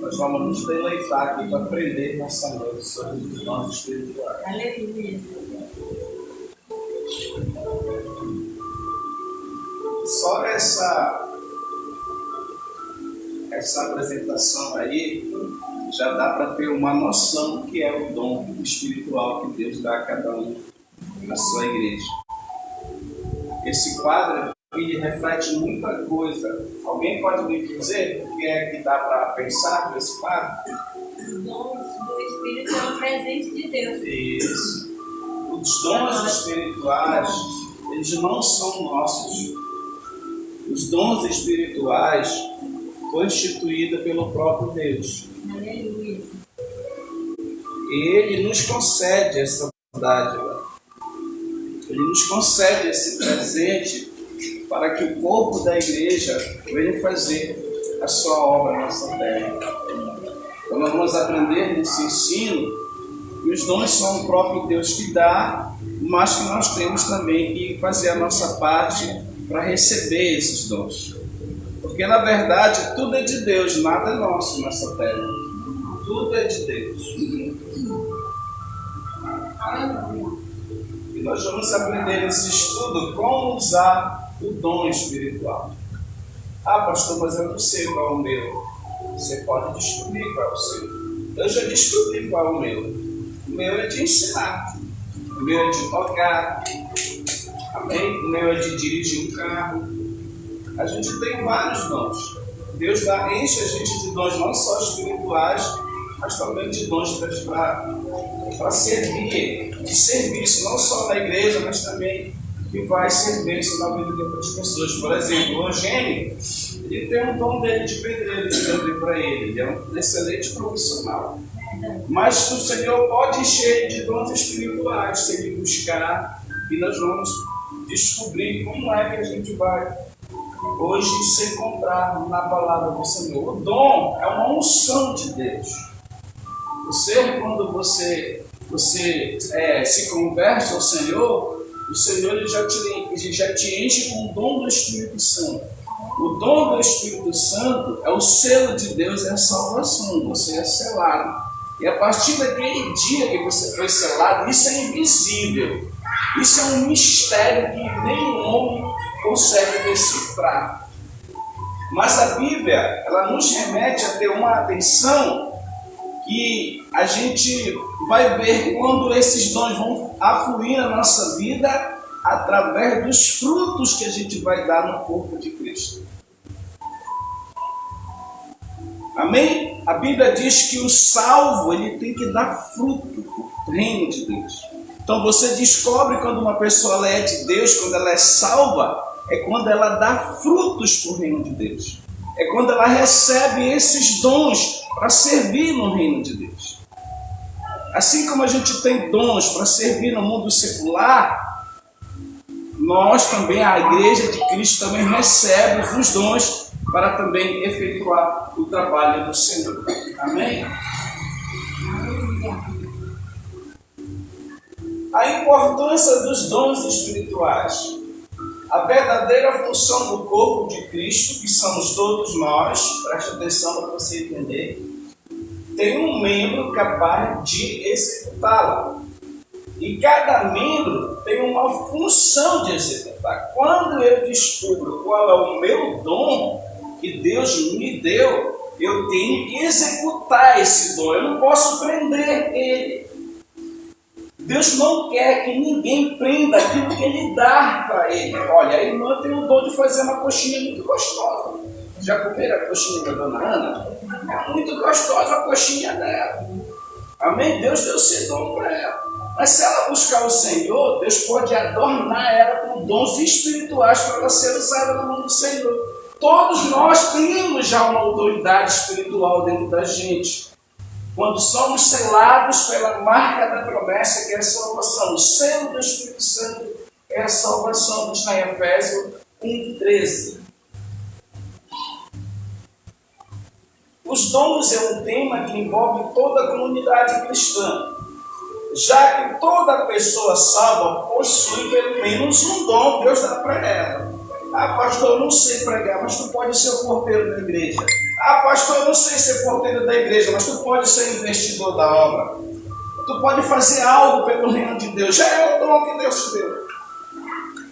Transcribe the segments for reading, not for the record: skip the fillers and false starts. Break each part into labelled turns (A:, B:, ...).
A: Nós vamos nos deleitar aqui para aprender nessa noite sobre os dons espirituais.
B: Aleluia.
A: Só essa apresentação aí já dá para ter uma noção do que é o dom espiritual que Deus dá a cada um na sua igreja. Esse quadro aqui reflete muita coisa. Alguém pode me dizer o que é que dá para pensar com esse quadro?
B: Os dons do Espírito é um presente de Deus.
A: Isso. Os dons espirituais, eles não são nossos. Os dons espirituais foram instituídos pelo próprio Deus.
B: Aleluia.
A: E Ele nos concede essa dádiva. Ele nos concede esse presente para que o corpo da igreja venha fazer a sua obra nessa terra. Então nós vamos aprender nesse ensino que os dons são o próprio Deus que dá, mas que nós temos também que fazer a nossa parte para receber esses dons. Porque na verdade tudo é de Deus, nada é nosso nessa terra. Tudo é de Deus. E nós vamos aprender nesse estudo como usar o dom espiritual. Ah, pastor, mas eu não sei qual é o meu. Você pode descobrir qual é o seu. Eu já descobri qual é o meu. O meu é de ensinar. O meu é de tocar. Amém? O meu é de dirigir um carro. A gente tem vários dons. Deus enche a gente de dons não só espirituais, mas também de dons para servir, de serviço, não só na igreja, mas também que vai servir isso na vida de outras pessoas. Por exemplo, o Eugênio, ele tem um dom dele de pedreiro, que eu dei para ele. Ele é um excelente profissional. Mas o Senhor pode encher de dons espirituais se ele buscar, e nós vamos descobrir como é que a gente vai hoje se encontrar na palavra do Senhor. O dom é uma unção de Deus. Quando você se converte ao Senhor, o Senhor ele já te enche com o dom do Espírito Santo. O dom do Espírito Santo é o selo de Deus, é a salvação. Você é selado. E a partir daquele dia que você foi selado, isso é invisível. Isso é um mistério que nenhum homem consegue decifrar. Mas a Bíblia, ela nos remete a ter uma atenção que a gente vai ver quando esses dons vão afluir na nossa vida através dos frutos que a gente vai dar no corpo de Cristo. Amém? A Bíblia diz que o salvo ele tem que dar fruto no reino de Deus. Então você descobre quando uma pessoa ela é de Deus, quando ela é salva, é quando ela dá frutos para o reino de Deus. É quando ela recebe esses dons para servir no reino de Deus. Assim como a gente tem dons para servir no mundo secular, nós também, a igreja de Cristo também recebe os dons para também efetuar o trabalho do Senhor. Amém? A importância dos dons espirituais. A verdadeira função do corpo de Cristo, que somos todos nós, preste atenção para você entender, tem um membro capaz de executá-la. E cada membro tem uma função de executar. Quando eu descubro qual é o meu dom que Deus me deu, eu tenho que executar esse dom. Eu não posso prender ele. Deus não quer que ninguém prenda aquilo que Ele dá para ele. Olha, a irmã tem o dom de fazer uma coxinha muito gostosa. Já comeram a coxinha da Dona Ana? É muito gostosa a coxinha dela. Amém? Deus deu esse dom para ela. Mas se ela buscar o Senhor, Deus pode adornar ela com dons espirituais para ela ser usada no nome do Senhor. Todos nós temos já uma autoridade espiritual dentro da gente. Quando somos selados pela marca da promessa, que é a salvação. O selo do Espírito Santo é a salvação, está em Efésios 1:13. Os dons é um tema que envolve toda a comunidade cristã, já que toda pessoa salva possui pelo menos um dom que Deus dá para ela. Ah, pastor, eu não sei pregar, mas tu pode ser o porteiro da igreja. Ah, pastor, eu não sei ser porteiro da igreja, mas tu pode ser investidor da obra. Tu pode fazer algo pelo reino de Deus. Já é o dom que Deus te deu.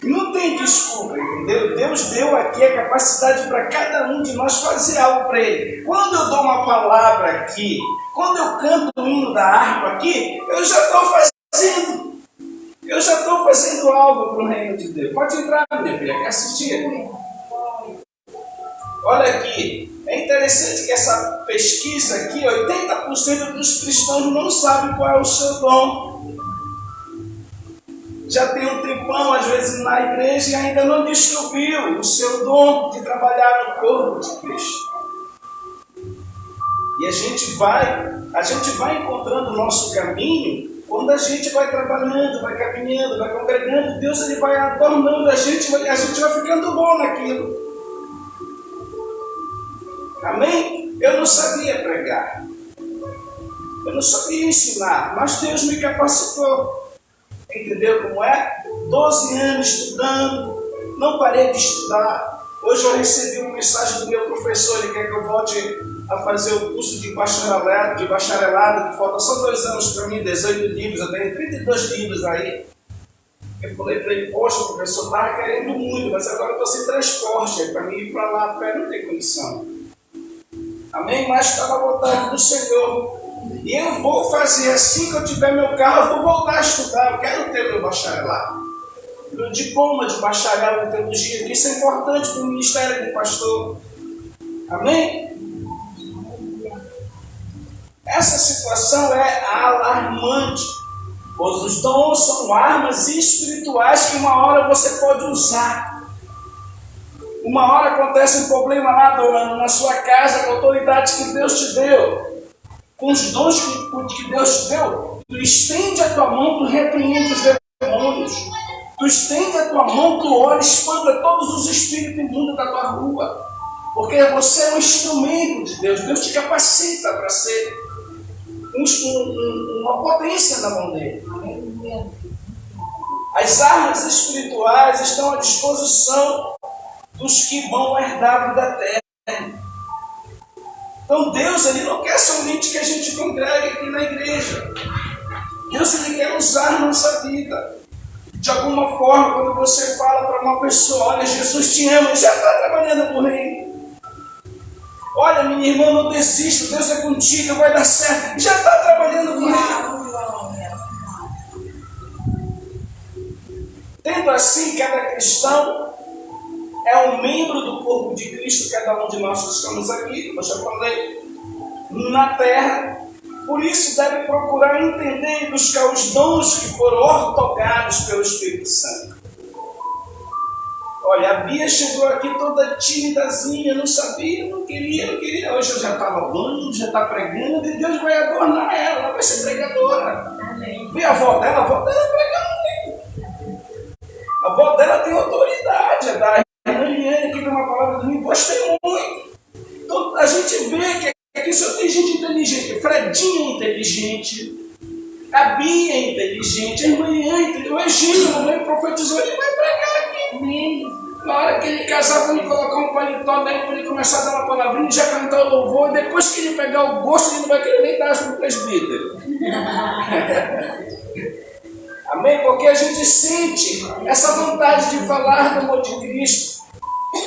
A: Não tem desculpa, entendeu? Deus deu aqui a capacidade para cada um de nós fazer algo para Ele. Quando eu dou uma palavra aqui, quando eu canto o hino da harpa aqui, eu já estou fazendo. Eu já estou fazendo algo para o reino de Deus. Pode entrar, minha filha, quer assistir? Olha aqui, é interessante que essa pesquisa aqui, 80% dos cristãos não sabem qual é o seu dom. Já tem um tempão, às vezes, na igreja e ainda não descobriu o seu dom de trabalhar no corpo de Cristo. E a gente vai encontrando o nosso caminho quando a gente vai trabalhando, vai caminhando, vai congregando. Deus ele vai adornando a gente vai ficando bom naquilo. Amém? Eu não sabia pregar. Eu não sabia ensinar, mas Deus me capacitou. Entendeu como é? 12 anos estudando, não parei de estudar. Hoje eu recebi uma mensagem do meu professor, ele quer que eu volte a fazer o curso de bacharelado, que falta só 2 anos para mim, 18 livros, eu tenho 32 livros aí. Eu falei para ele, poxa, professor, estava querendo muito, mas agora eu estou sem transporte, para mim ir para lá a pé não tem condição. Amém? Mas estava à vontade do Senhor. E eu vou fazer assim que eu tiver meu carro, eu vou voltar a estudar, eu quero ter meu bacharelado. Meu diploma de bacharel em teologia, que isso é importante para o ministério do pastor. Amém? Essa situação é alarmante, pois os dons são armas espirituais que uma hora você pode usar. Uma hora acontece um problema lá na sua casa, com a autoridade que Deus te deu. Com os dons que Deus te deu, tu estende a tua mão, tu repreende os demônios. Tu estende a tua mão, tu ora, espanta todos os espíritos imundos da tua rua. Porque você é um instrumento de Deus. Deus te capacita para ser uma potência na mão dele. As armas espirituais estão à disposição dos que vão herdar a vida eterna. Então Deus ele não quer somente que a gente congregue aqui na igreja. Deus ele quer usar a nossa vida. De alguma forma, quando você fala para uma pessoa, olha, Jesus te ama, já está trabalhando por reino. Olha, minha irmã, não desista, Deus é contigo, vai dar certo. Já está trabalhando por reino. Tendo assim, cada cristão é um membro do corpo de Cristo, cada um de nós que estamos aqui, como eu já falei, na terra. Por isso deve procurar entender e buscar os dons que foram ortogados pelo Espírito Santo. Olha, a Bia chegou aqui toda timidazinha, não sabia, não queria. Hoje eu já estava falando, já está pregando, e Deus vai adornar ela vai ser pregadora. Vê a avó dela prega muito. A avó dela tem autoridade, a Mariane, que tem uma palavra de mim, gostei muito. Então a gente vê que aqui só tem gente inteligente. Fredinha é inteligente, a Bia é inteligente, a irmã é inteligente, o Egídio, a mamãe profetizou, ele vai pregar aqui. Na hora que ele casar, vão colocar um paletó daí para ele começar a dar uma palavrinha, já cantar o louvor, e depois que ele pegar o gosto, ele não vai querer nem dar para o presbítero. Amém? Porque a gente sente essa vontade de falar do amor de Cristo.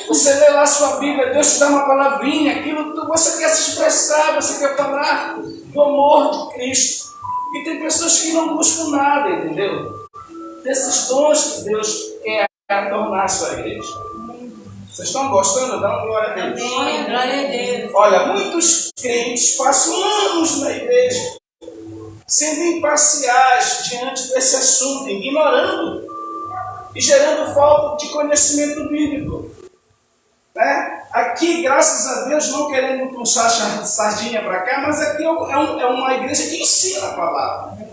A: Você lê lá a sua Bíblia, Deus te dá uma palavrinha, aquilo que você quer se expressar, você quer falar do amor de Cristo. E tem pessoas que não buscam nada, entendeu? Desses dons que Deus quer tornar a sua igreja. Vocês estão gostando? Dá uma glória a Deus.
B: Amém, glória a Deus.
A: Olha, muitos crentes passam anos na igreja sendo imparciais diante desse assunto, ignorando e gerando falta de conhecimento bíblico. Né? Aqui, graças a Deus, não querendo puxar sardinha para cá, mas aqui é uma igreja que ensina a palavra.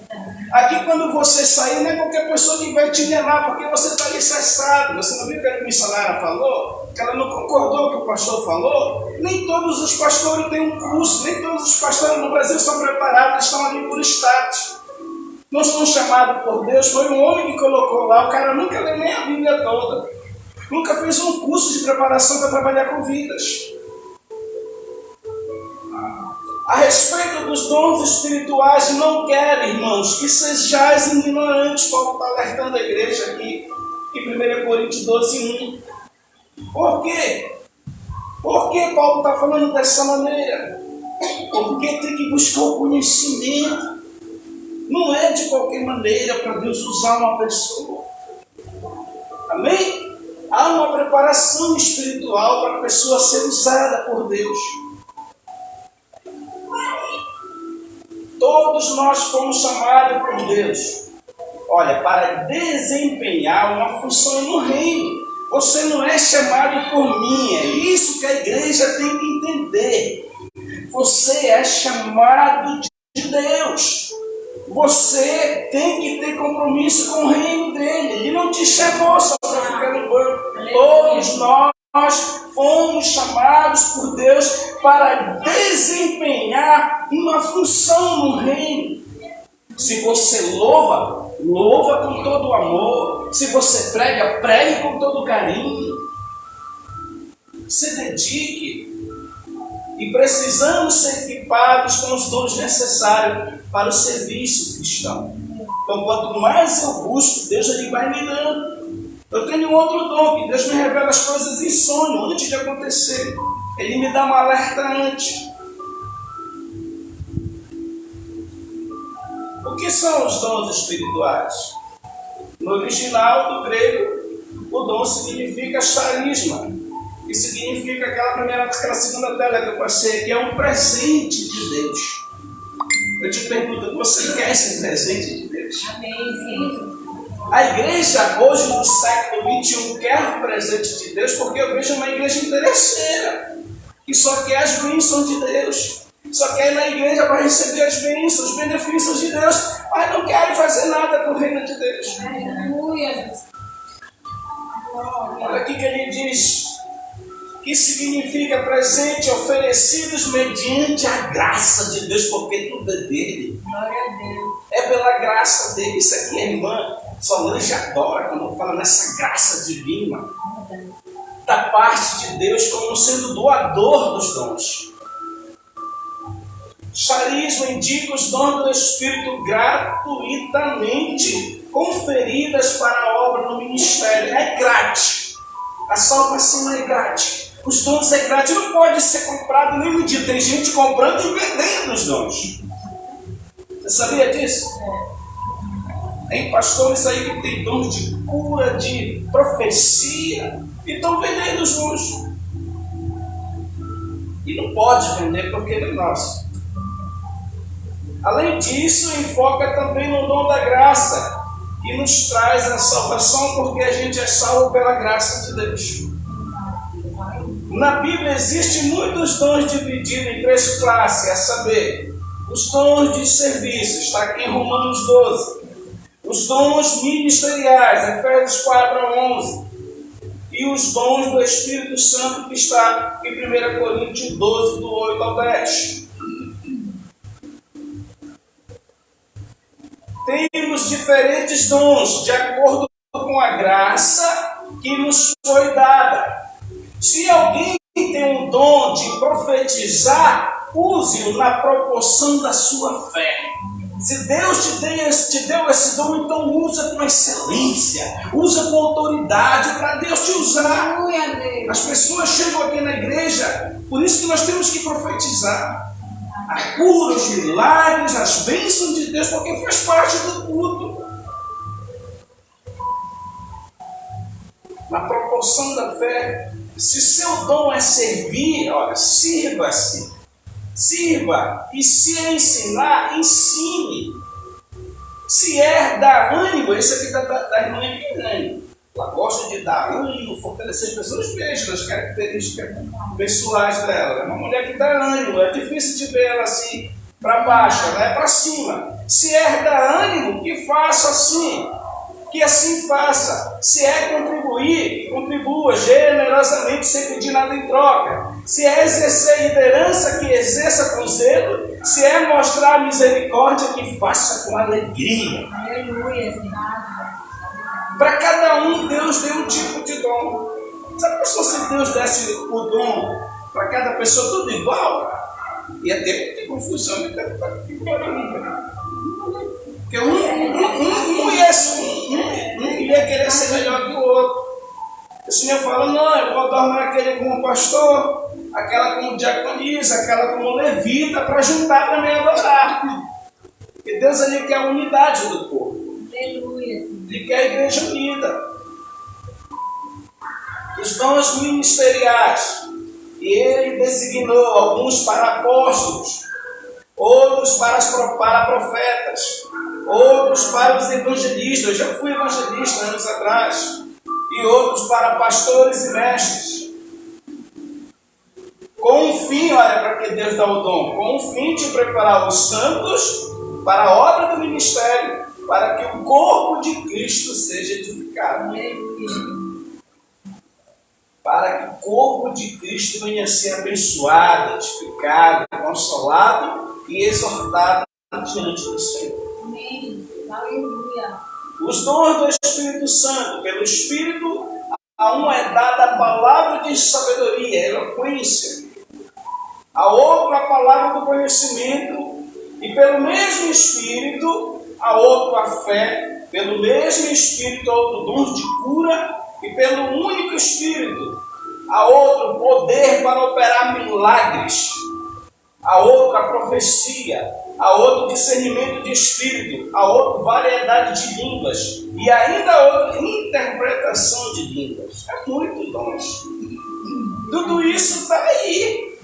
A: Aqui, quando você sair, não é qualquer pessoa que vai te levar, porque você está alicerçado. Você não viu o que a missionária falou? Que ela não concordou com o que o pastor falou? Nem todos os pastores têm um curso, nem todos os pastores no Brasil são preparados, estão ali por status. Não são chamados por Deus, foi um homem que colocou lá, o cara nunca leu nem a Bíblia toda. Nunca fez um curso de preparação para trabalhar com vidas. A respeito dos dons espirituais, não quero, irmãos, que sejais ignorantes. Paulo está alertando a igreja aqui em 1 Coríntios 12:1. Por quê? Por que Paulo está falando dessa maneira? Porque tem que buscar o conhecimento. Não é de qualquer maneira para Deus usar uma pessoa. Amém? Há uma preparação espiritual para a pessoa ser usada por Deus. Todos nós fomos chamados por Deus, olha, para desempenhar uma função no reino. Você não é chamado por mim, é isso que a igreja tem que entender. Você é chamado de Deus. Você tem que ter compromisso com o reino dele. Ele não te chamou só para ficar no banco. Todos nós fomos chamados por Deus para desempenhar uma função no reino. Se você louva, louva com todo o amor. Se você prega, pregue com todo o carinho. Se dedique. E precisamos ser equipados com os dons necessários para o serviço cristão. Então, quanto mais eu busco, Deus ele vai me dando. Eu tenho outro dom, que Deus me revela as coisas em sonho, antes de acontecer. Ele me dá um alerta antes. O que são os dons espirituais? No original do grego, o dom significa charisma, que significa aquela segunda tela que eu passei, que é um presente de Deus. Eu te pergunto, você quer esse presente de Deus?
B: Amém, sim.
A: A igreja hoje no século XXI quer um presente de Deus, porque eu vejo uma igreja interesseira, que só quer as bênçãos de Deus, só quer ir na igreja para receber as bênçãos, os benefícios de Deus, mas não querem fazer nada para o reino de Deus.
B: Aleluia.
A: Olha aqui que ele diz, que significa presente oferecidos mediante a graça de Deus, porque tudo é dele.
B: Glória a Deus.
A: É pela graça dele. Isso aqui, a irmã Solange adora quando fala nessa graça divina da parte de Deus como sendo doador dos dons. Charisma indica os dons do Espírito gratuitamente conferidas para a obra no ministério. É grátis. A salvação é grátis. Os dons é grátis. Não pode ser comprado nem vendido. Tem gente comprando e vendendo os dons. Você sabia disso? Tem pastores aí que tem dons de cura, de profecia, e estão vendendo os dons. E não pode vender porque ele é nosso. Além disso, enfoca também no dom da graça, que nos traz a salvação, porque a gente é salvo pela graça de Deus. Na Bíblia existem muitos dons divididos em 3 classes, a saber, os dons de serviço, está aqui em Romanos 12. Os dons ministeriais, Efésios 4:11. E os dons do Espírito Santo, que está em 1 Coríntios 12, do 8 ao 10. Temos diferentes dons, de acordo com a graça que nos foi dada. Se alguém tem um dom de profetizar, use-o na proporção da sua fé. Se Deus te deu esse dom, então usa com excelência, usa com autoridade para Deus te usar. As pessoas chegam aqui na igreja, por isso que nós temos que profetizar. A cura, os milagres, as bênçãos de Deus, porque faz parte do culto. Na proporção da fé. Se seu dom é servir, olha, sirva-se. Sirva, e se ensinar, ensine. Se é dar ânimo, esse aqui da irmã Epirânia. Ela gosta de dar ânimo, fortalecer as pessoas, veja as características pessoais dela. É uma mulher que dá ânimo, é difícil de ver ela assim para baixo, ela é para cima. Se é dar ânimo, que faça assim, que assim faça. Se é contribuir, contribua generosamente sem pedir nada em troca. Se é exercer liderança, que exerça com zelo. Se é mostrar misericórdia, que faça com alegria.
B: Aleluia.
A: Para cada um, Deus deu um tipo de dom. Sabe se Deus desse o dom para cada pessoa tudo igual? Ia ter muita confusão. Porque um ia querer ser melhor que o outro. O Senhor fala, não, eu vou adornar aquele como pastor, aquela como diaconisa, aquela como levita, para juntar também a adorar. Porque Deus ali quer a unidade do povo.
B: Aleluia.
A: Ele quer a igreja unida. Os dons ministeriais. E ele designou alguns para apóstolos, outros para profetas, outros para os evangelistas. Eu já fui evangelista anos atrás. E outros para pastores e mestres. Com um fim, olha para que Deus dá o dom, com um fim de preparar os santos para a obra do ministério, para que o corpo de Cristo seja edificado. Para que o corpo de Cristo venha a ser abençoado, edificado, consolado e exortado diante do Senhor.
B: Amém. Aleluia.
A: Os dons do Espírito Santo, pelo Espírito, a um é dada a palavra de sabedoria, eloquência, a outro a palavra do conhecimento, e pelo mesmo Espírito, a outro a fé, pelo mesmo Espírito, a outro dom de cura, e pelo único Espírito, a outro poder para operar milagres, a outro a profecia, a outro discernimento de espírito, a outro variedade de línguas e ainda a outra interpretação de línguas. É muito dons. Tudo isso está aí.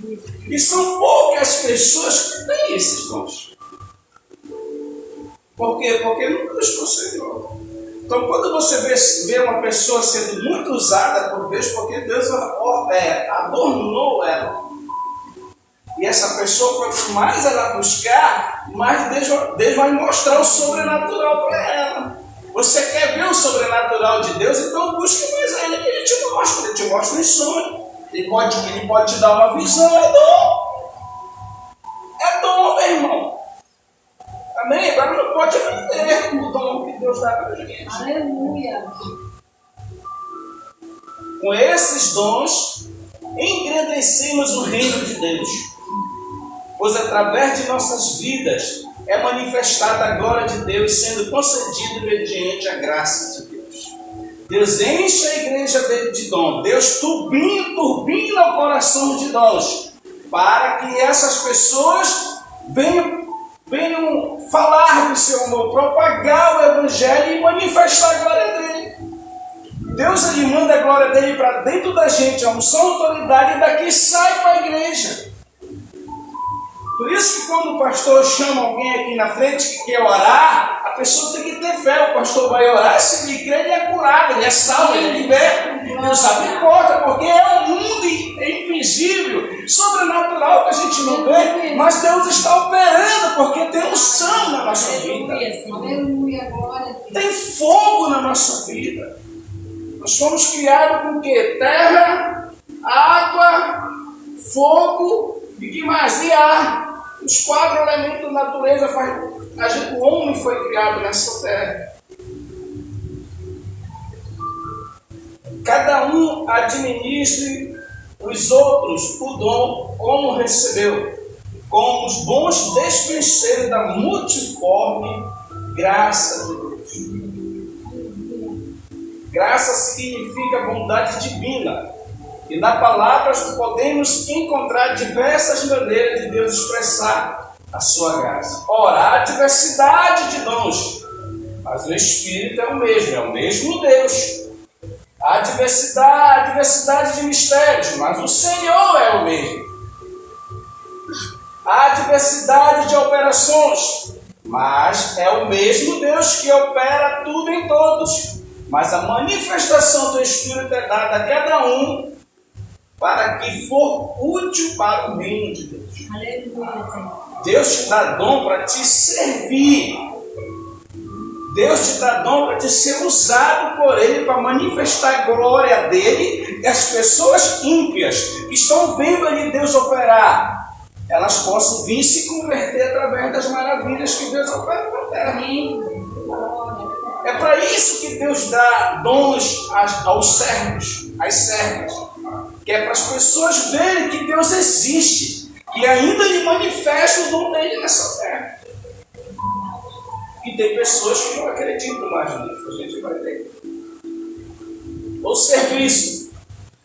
A: E são poucas pessoas que têm esses dons. Por quê? Porque não buscam o Senhor. Então, quando você vê uma pessoa sendo muito usada por Deus, porque Deus adornou ela. E essa pessoa, quanto mais ela buscar, mais Deus vai mostrar o sobrenatural para ela. Você quer ver o sobrenatural de Deus? Então busque mais Ele, que Ele te mostra. Ele te mostra em sonho. Ele pode te dar uma visão. É dom. É dom, meu irmão. Amém? Agora não pode vender o dom que Deus dá para a gente.
B: Aleluia.
A: Com esses dons, engrandecemos o reino de Deus. Pois através de nossas vidas é manifestada a glória de Deus, sendo concedida mediante a graça de Deus. Deus enche a igreja dele de dom. Deus turbina o coração de dons, para que essas pessoas venham falar do seu amor, propagar o evangelho e manifestar a glória dele. Deus ele manda a glória dele para dentro da gente, a unção, a autoridade, e daqui sai para a igreja. Por isso que quando o pastor chama alguém aqui na frente que quer orar, a pessoa tem que ter fé. O pastor vai orar, se ele crê, ele é curado, ele é salvo, ele é liberto. Não sabe o que importa, porque é um mundo invisível, sobrenatural, que a gente não vê, mas Deus está operando, porque tem unção na nossa vida. Tem fogo na nossa vida. Nós fomos criados com o quê? Terra, água, fogo e que mais? E ar. Os 4 elementos da natureza o homem foi criado nessa terra. Cada um administre os outros o dom como recebeu, como os bons despenseiros da multiforme graça de Deus. Graça significa bondade divina. E na palavra podemos encontrar diversas maneiras de Deus expressar a sua graça. Ora, há diversidade de dons, mas o Espírito é o mesmo Deus. Há diversidade de mistérios, mas o Senhor é o mesmo. Há diversidade de operações, mas é o mesmo Deus que opera tudo em todos. Mas a manifestação do Espírito é dada a cada um para que for útil para o reino de Deus.
B: Aleluia, Senhor.
A: Deus te dá dom para te servir. Deus te dá dom para te ser usado por Ele para manifestar a glória dEle, e as pessoas ímpias que estão vendo ali Deus operar, elas possam vir se converter através das maravilhas que Deus opera na terra. É para isso que Deus dá dons aos servos, às servas, que é para as pessoas verem que Deus existe, e ainda lhe manifesta o dom dele nessa terra. E tem pessoas que não acreditam mais nisso, a gente vai ver. O serviço.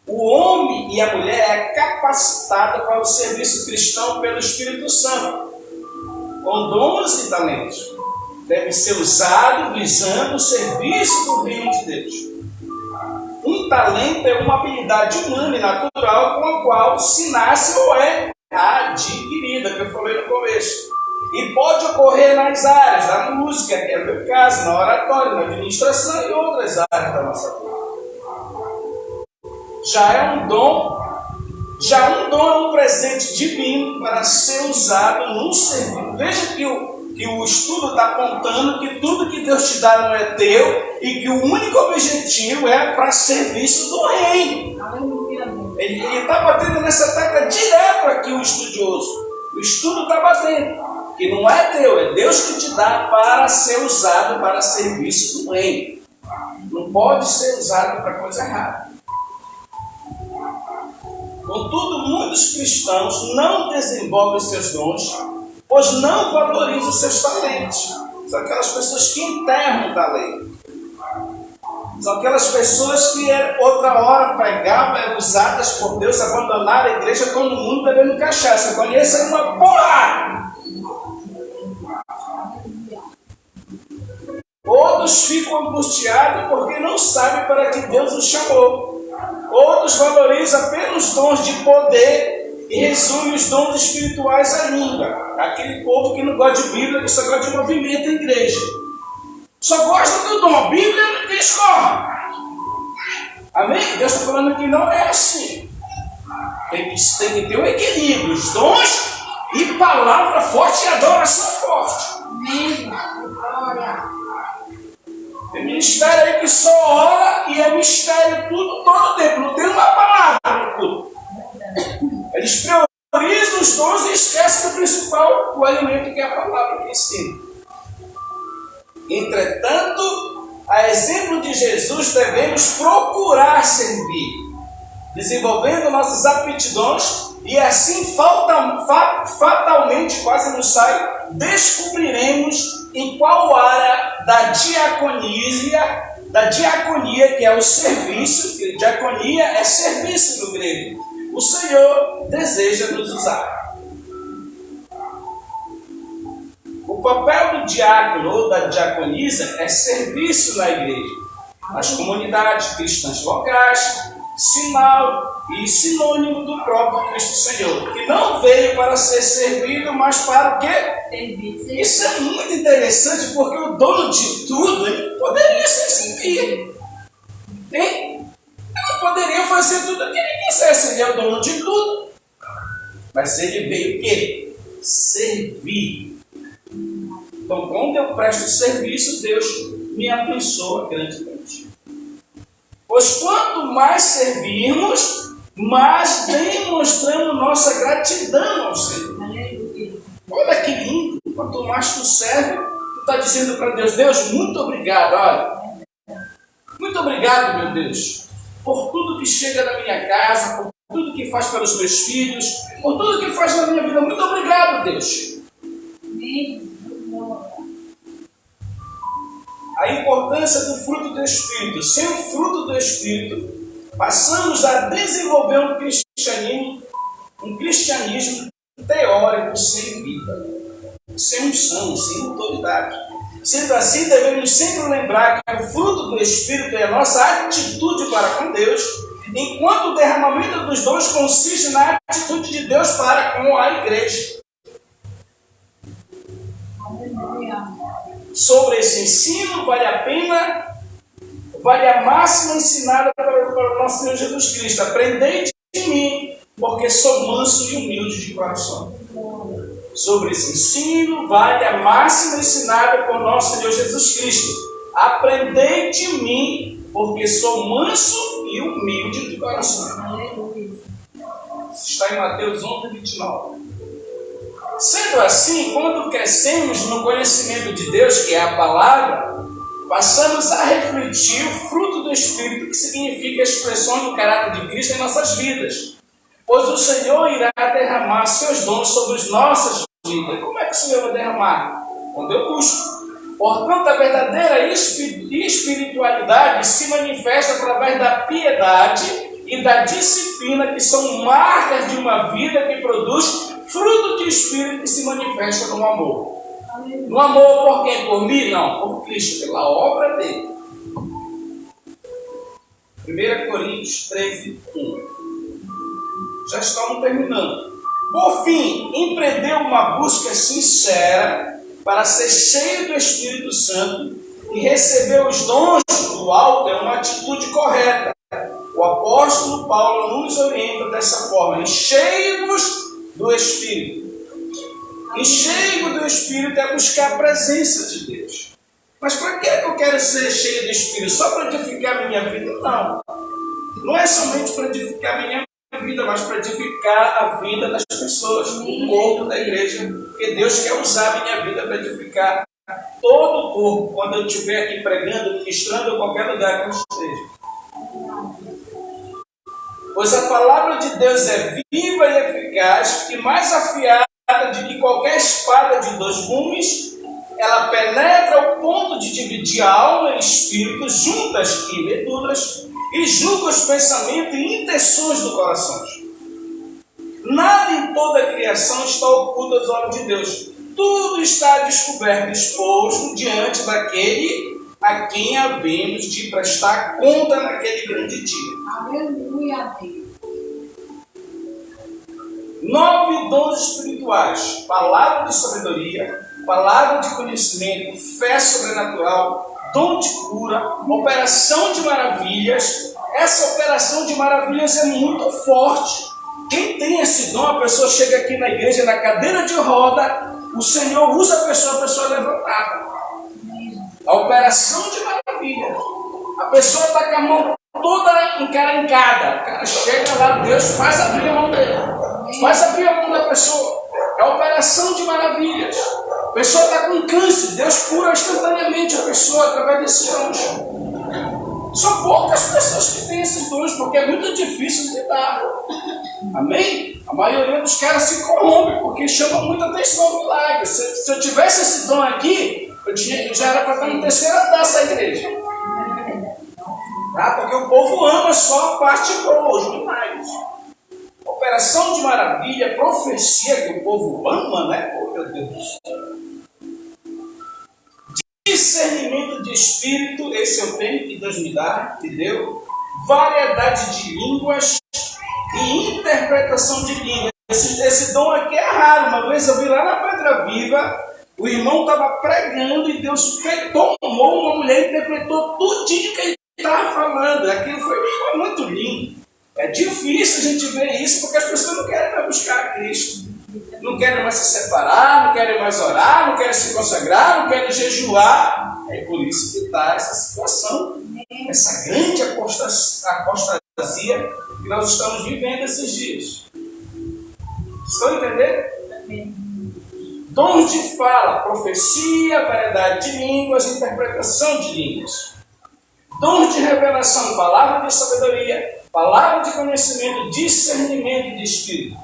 A: O homem e a mulher é capacitado para o serviço cristão pelo Espírito Santo, com dons e talentos. Deve ser usado visando o serviço do reino de Deus. Um talento é uma habilidade humana e natural com a qual se nasce ou é adquirida, que eu falei no começo. E pode ocorrer nas áreas da música, que é o meu caso, na oratória, na administração e outras áreas da nossa vida. Já um dom é um presente divino para ser usado num serviço. Veja que o estudo está apontando que tudo que Deus te dá não é teu e que o único objetivo é para serviço do reino. Ele está batendo nessa tecla direto aqui, o estudioso. O estudo está batendo. Que não é teu, é Deus que te dá para ser usado para serviço do reino. Não pode ser usado para coisa errada. Contudo, muitos cristãos não desenvolvem os seus dons, pois não valorizam os seus talentos. São aquelas pessoas que enterram o talento. São aquelas pessoas que outra hora pregavam, usadas por Deus, abandonaram a igreja, todo mundo bebendo cachaça. Conheço aí uma porra! Outros ficam angustiados porque não sabem para que Deus os chamou. Outros valorizam apenas os dons de poder e resumem os dons espirituais à língua. Aquele povo que não gosta de Bíblia, que só gosta de movimento em igreja. Só gosta do dom. A Bíblia eles correm. Amém? Deus está falando que não é assim. Tem que ter um equilíbrio. Os dons e palavra forte e adoração forte.
B: Amém. Glória.
A: Tem ministério aí que só ora e é mistério tudo, todo tempo. Não tem uma palavra no culto. Eles priorizam os dons e esquecem do principal, o alimento que é a palavra que ensina. Entretanto, a exemplo de Jesus, devemos procurar servir, desenvolvendo nossas aptidões e assim fatalmente, quase não sai, descobriremos em qual área da diaconia, que é o serviço, que diaconia é serviço no grego, o Senhor deseja nos usar. O papel do diácono ou da diaconisa é serviço na igreja, nas comunidades cristãs locais, sinal e sinônimo do próprio Cristo Senhor, que não veio para ser servido, mas para o quê?
B: Serviço.
A: Isso é muito interessante, porque o dono de tudo, ele poderia ser servir. Ele poderia fazer tudo o que ele quisesse, ele é o dono de tudo. Mas ele veio o quê? Servir. Então, quando eu presto serviço, Deus me abençoa grandemente. Pois quanto mais servirmos, mais demonstramos nossa gratidão ao Senhor. Olha que lindo. Quanto mais tu serve, tu está dizendo para Deus, Deus, muito obrigado, olha. Muito obrigado, meu Deus, por tudo que chega na minha casa, por tudo que faz pelos meus filhos, por tudo que faz na minha vida. Muito obrigado, Deus. A importância do fruto do Espírito. Sem o fruto do Espírito, passamos a desenvolver um cristianismo teórico, sem vida, sem unção, sem autoridade. Sendo assim, devemos sempre lembrar que o fruto do Espírito é a nossa atitude para com Deus, enquanto o derramamento dos dons consiste na atitude de Deus para com a igreja. Sobre esse ensino, vale a máxima ensinada para o nosso Senhor Jesus Cristo. Aprendei de mim, porque sou manso e humilde de coração. Sobre esse ensino, vale a máxima ensinada por nosso Senhor Jesus Cristo. Aprendei de mim, porque sou manso e humilde de coração. Isso está em Mateus 11:29. Sendo assim, quando crescemos no conhecimento de Deus, que é a palavra, passamos a refletir o fruto do Espírito, que significa a expressão do caráter de Cristo em nossas vidas. pois o Senhor irá derramar seus dons sobre as nossas vidas. Como é que o Senhor vai derramar? Quando eu busco. Portanto, a verdadeira espiritualidade se manifesta através da piedade e da disciplina, que são marcas de uma vida que produz fruto de espírito que se manifesta no amor. No amor por quem? Por mim? Não, por Cristo, pela obra dele. 1 Coríntios 13, 1. Já estamos terminando. Por fim, empreendeu uma busca sincera para ser cheio do Espírito Santo e receber os dons do alto é uma atitude correta. O apóstolo Paulo nos orienta dessa forma: enchei-vos do Espírito. Enchei-vos do Espírito é buscar a presença de Deus. Mas para que eu quero ser cheio do Espírito? Só para edificar a minha vida? Não. Não é somente para edificar a minha vida, mas para edificar a vida das pessoas, o corpo da igreja. Porque Deus quer usar a minha vida para edificar todo o corpo, quando eu estiver aqui pregando, ministrando em qualquer lugar que eu esteja. Pois a palavra de Deus é viva e eficaz, e mais afiada de que qualquer espada de dois gumes. Ela penetra ao ponto de dividir a alma e espírito, juntas e medulas, e julga os pensamentos e intenções do coração. Nada em toda a criação está oculto aos olhos de Deus. Tudo está descoberto, exposto diante daquele a quem havemos de prestar conta naquele grande dia.
B: Aleluia, Deus.
A: 9 dons espirituais: palavra de sabedoria, palavra de conhecimento, fé sobrenatural, dom de cura, operação de maravilhas. Essa operação de maravilhas é muito forte. Quem tem esse dom, a pessoa chega aqui na igreja, na cadeira de roda, o Senhor usa a pessoa levantada. A operação de maravilhas. A pessoa está com a mão toda encarancada. O cara chega lá, Deus faz abrir a mão dele. Faz abrir a mão da pessoa. É a operação de maravilhas. A pessoa está com câncer, Deus cura instantaneamente a pessoa através desses dons. São poucas pessoas que têm esses dons, porque é muito difícil de dar. Amém? A maioria dos caras se corrompe, porque chama muita atenção ao milagre. Se eu tivesse esse dom aqui, eu já era para estar no terceiro andar dessa igreja. Tá? Porque o povo ama só a parte boa, os milagres. Operação de maravilha, profecia que o povo ama, né? Oh, meu Deus do céu. Discernimento de espírito, esse eu tenho, que Deus me dá, me deu. Variedade de línguas e interpretação de línguas. Esse dom aqui é raro. Uma vez eu vi lá na Pedra Viva, o irmão estava pregando e Deus tomou uma mulher e interpretou tudinho que ele estava falando. Aquilo foi muito lindo. É difícil a gente ver isso, porque as pessoas não querem mais buscar a Cristo. Não querem mais se separar, não querem mais orar, não querem se consagrar, não querem jejuar. É por isso que está essa situação, essa grande apostasia que nós estamos vivendo esses dias. Estão entendendo? Dons de fala, profecia, variedade de línguas, interpretação de línguas. Dons de revelação, palavra de sabedoria, palavra de conhecimento, discernimento de espírito.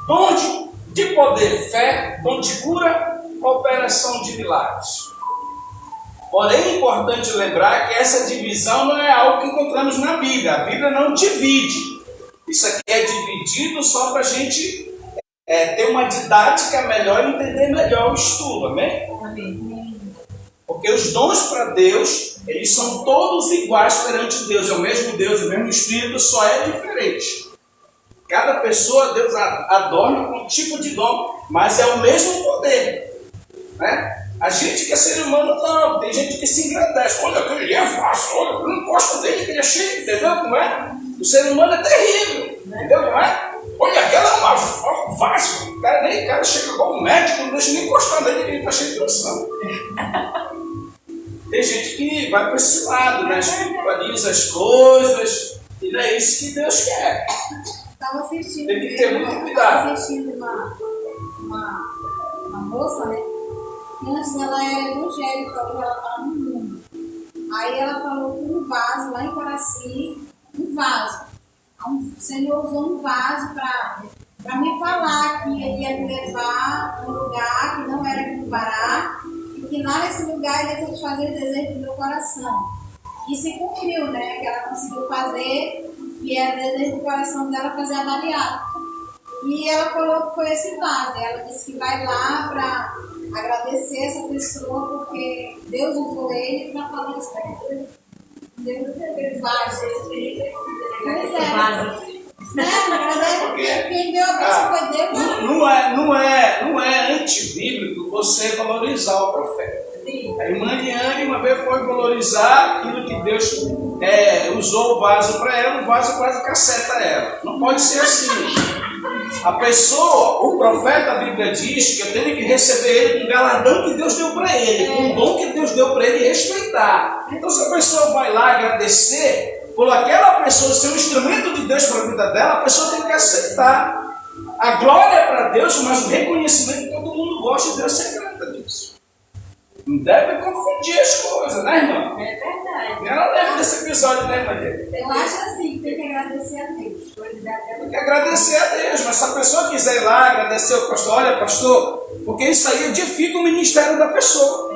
A: Dom de poder, fé, dom de cura, operação de milagres. Porém, é importante lembrar que essa divisão não é algo que encontramos na Bíblia. A Bíblia não divide. Isso aqui é dividido só para a gente ter uma didática melhor e entender melhor o estudo. Amém?
B: Amém.
A: Porque os dons para Deus, eles são todos iguais perante Deus. É o mesmo Deus, o mesmo Espírito, só é diferente. Cada pessoa, Deus adorna com um tipo de dom, mas é o mesmo poder. Né? A gente que é ser humano, não. Tem gente que se engrandece. Olha, aquele é fácil. Olha, eu não gosto dele, que ele é cheio. Entendeu? Não é? O ser humano é terrível. Entendeu? Não é? Olha, aquela é uma fácil. O cara chega igual um médico, não deixa nem encostar nele, que ele está cheio de unção. Tem gente que vai para esse lado, né? Espiritualiza as coisas. E não é isso que Deus quer.
B: Estava assistindo.
A: Tem que ter muito cuidado.
B: Estava assistindo uma moça, né? Que antes ela era evangélica, hoje ela está no mundo. Aí ela falou que um vaso lá em Paraci, um vaso. O Senhor usou um vaso para me falar que ele ia me levar a um lugar que não era aqui no Pará, e que lá nesse lugar ele ia satisfazer o desejo do meu coração. E se cumpriu, né? Que ela conseguiu fazer, que era o desejo do coração dela fazer a baleada. E ela falou que foi esse vaso. Ela disse que vai lá para agradecer essa pessoa, porque Deus usou ele para falar isso. Deus teve vaso. Pois é. Quem deu a bênção foi Deus.
A: Não é antibíblico você valorizar o profeta. Sim. A irmã Liane uma vez foi valorizar aquilo que Deus usou o vaso para ela, o vaso quase caceta ela. Não pode ser assim. A pessoa, o profeta, a Bíblia diz que eu tenho que receber ele com o galardão que Deus deu para ele, com o dom que Deus deu para ele e respeitar. Então, se a pessoa vai lá agradecer por aquela pessoa ser um instrumento de Deus para a vida dela, a pessoa tem que aceitar. A glória é para Deus, mas o reconhecimento todo mundo gosta de Deus ser grata a Deus. Não deve confundir as coisas, né, irmã?
B: É verdade.
A: Ela lembra desse episódio, né, Maria?
B: Eu acho assim, tem que agradecer a Deus.
A: Tem que agradecer a Deus, mas se a pessoa quiser ir lá agradecer ao pastor, olha, pastor, porque isso aí edifica o ministério da pessoa.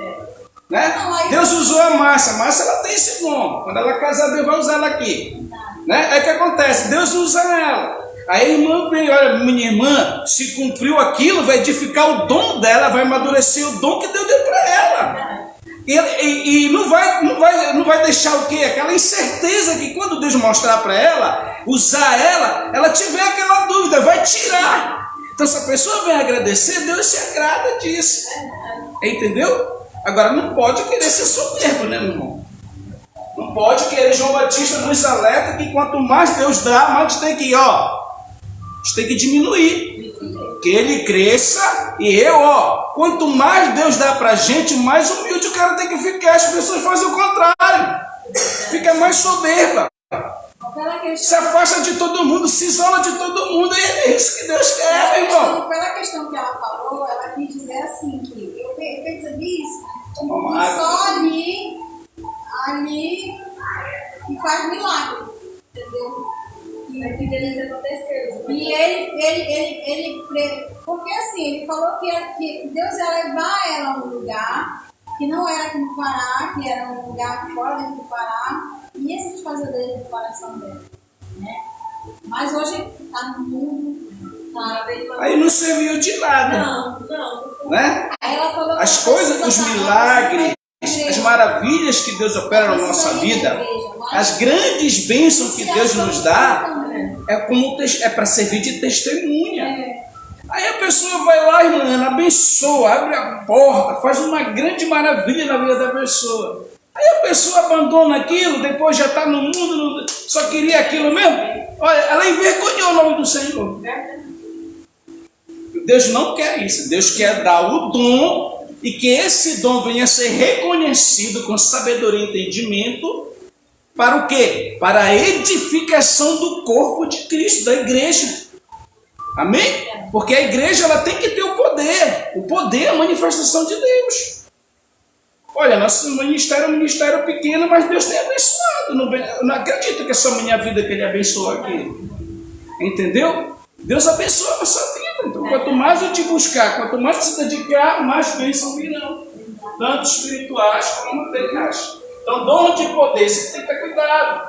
A: Né? Deus usou a Márcia ela tem esse dom. Quando ela casar, Deus vai usar ela aqui. Né? Aí o que acontece? Deus usa ela. Aí a irmã vem, olha, minha irmã, se cumpriu aquilo, vai edificar o dom dela, vai amadurecer o dom que Deus deu para ela. E não vai deixar o quê? Aquela incerteza que quando Deus mostrar para ela, usar ela tiver aquela dúvida, vai tirar. Então se a pessoa vem agradecer, Deus se agrada disso. Entendeu? Agora não pode querer ser soberbo, né, meu irmão? Não pode querer. João Batista nos alerta que quanto mais Deus dá, mais tem que, tem que diminuir. Que ele cresça e quanto mais Deus dá pra gente, mais humilde o cara tem que ficar. As pessoas fazem o contrário. Fica mais soberba. Se afasta de todo mundo, se isola de todo mundo. E é isso que Deus quer, meu irmão.
B: Pela questão que ela falou, ela quis dizer assim, que eu percebi isso, que só ali que faz milagre, entendeu? Que deles aconteceu. E ele, porque assim, ele falou que Deus ia levar ela a um lugar que não era aqui no Pará, que era um lugar fora daqui do Pará, e ia satisfazer dele do coração dele, né? Mas hoje está no mundo,
A: aí não serviu de nada.
B: Não.
A: Né?
B: Aí ela falou
A: as coisas, os milagres, as maravilhas que Deus opera na nossa vida, as grandes bênçãos que Deus nos dá, é para servir de testemunha. Aí a pessoa vai lá, irmã, abençoa, abre a porta, faz uma grande maravilha na vida da pessoa. Aí a pessoa abandona aquilo, depois já está no mundo, só queria aquilo mesmo. Olha, ela envergonhou o nome do Senhor. Deus não quer isso. Deus quer dar o dom e que esse dom venha a ser reconhecido com sabedoria e entendimento. Para o quê? Para a edificação do corpo de Cristo, da igreja. Amém? Porque a igreja ela tem que ter o poder. O poder é a manifestação de Deus. Olha, nosso ministério é um ministério pequeno, mas Deus tem abençoado. Eu não acredito que é só a minha vida que Ele abençoou aqui. Entendeu? Deus abençoa a nossa vida. Então, quanto mais eu te buscar, quanto mais te dedicar, mais bênçãos virão. Tanto espirituais como materiais. Então, dom de poder, você tem que ter cuidado.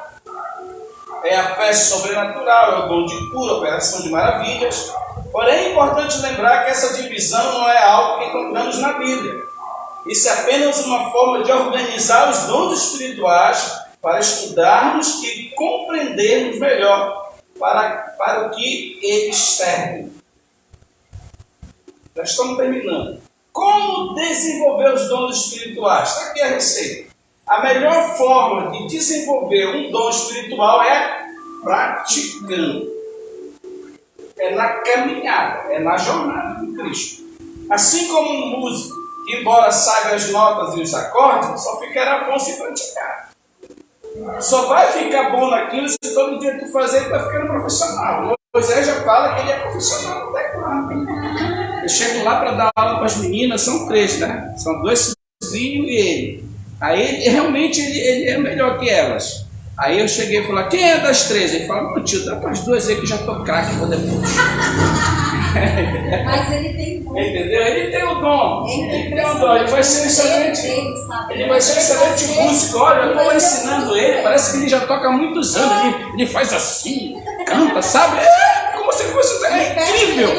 A: É a fé sobrenatural, é o dom de cura, operação de maravilhas. Porém, é importante lembrar que essa divisão não é algo que encontramos na Bíblia. Isso é apenas uma forma de organizar os dons espirituais para estudarmos e compreendermos melhor para o que eles servem. Já estamos terminando. Como desenvolver os dons espirituais? Está aqui a receita. A melhor forma de desenvolver um dom espiritual é praticando. É na caminhada, é na jornada com Cristo. Assim como um músico, que embora saiba as notas e os acordes, só ficará bom se praticar. Só vai ficar bom naquilo se todo dia tu fazer, ele vai ficando profissional. Moisés já fala que ele é profissional no teclado. Eu chego lá para dar aula para as meninas, são 3, né? São 2 sobrinhos e ele. Aí realmente ele é melhor que elas. Aí eu cheguei e falei, quem é das 3? Ele falou, não, tio, dá para as 2 aí que já tô craque, vou depois.
B: Mas ele tem dom.
A: Entendeu? Ele tem o dom.
B: Ele
A: tem o dom. Ele vai ser um excelente. Ele vai ser um excelente músico. Olha, eu estou ensinando ele. Parece que ele já toca há muitos anos. Ele faz assim, canta, sabe? É como se fosse. É incrível.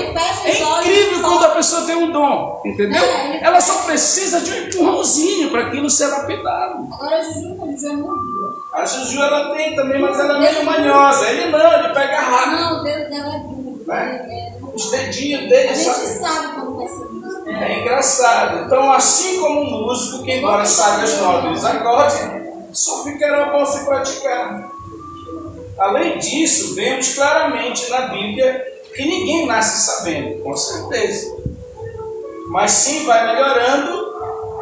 A: É incrível quando a pessoa tem um dom. Entendeu? Ela só precisa de um empurrãozinho para aquilo ser lapidado.
B: Agora a Juju é muito dura.
A: A Juju ela tem também, mas ela é meio manhosa. Ele não, ele pega rápido.
B: Não, o dedo dela é duro.
A: Os dedinhos dele,
B: a gente sabe como vai ser isso.
A: É engraçado. Então, assim como um músico que embora saiba as notas acordes, só ficará bom se praticar. Além disso, vemos claramente na Bíblia que ninguém nasce sabendo, com certeza. Mas sim vai melhorando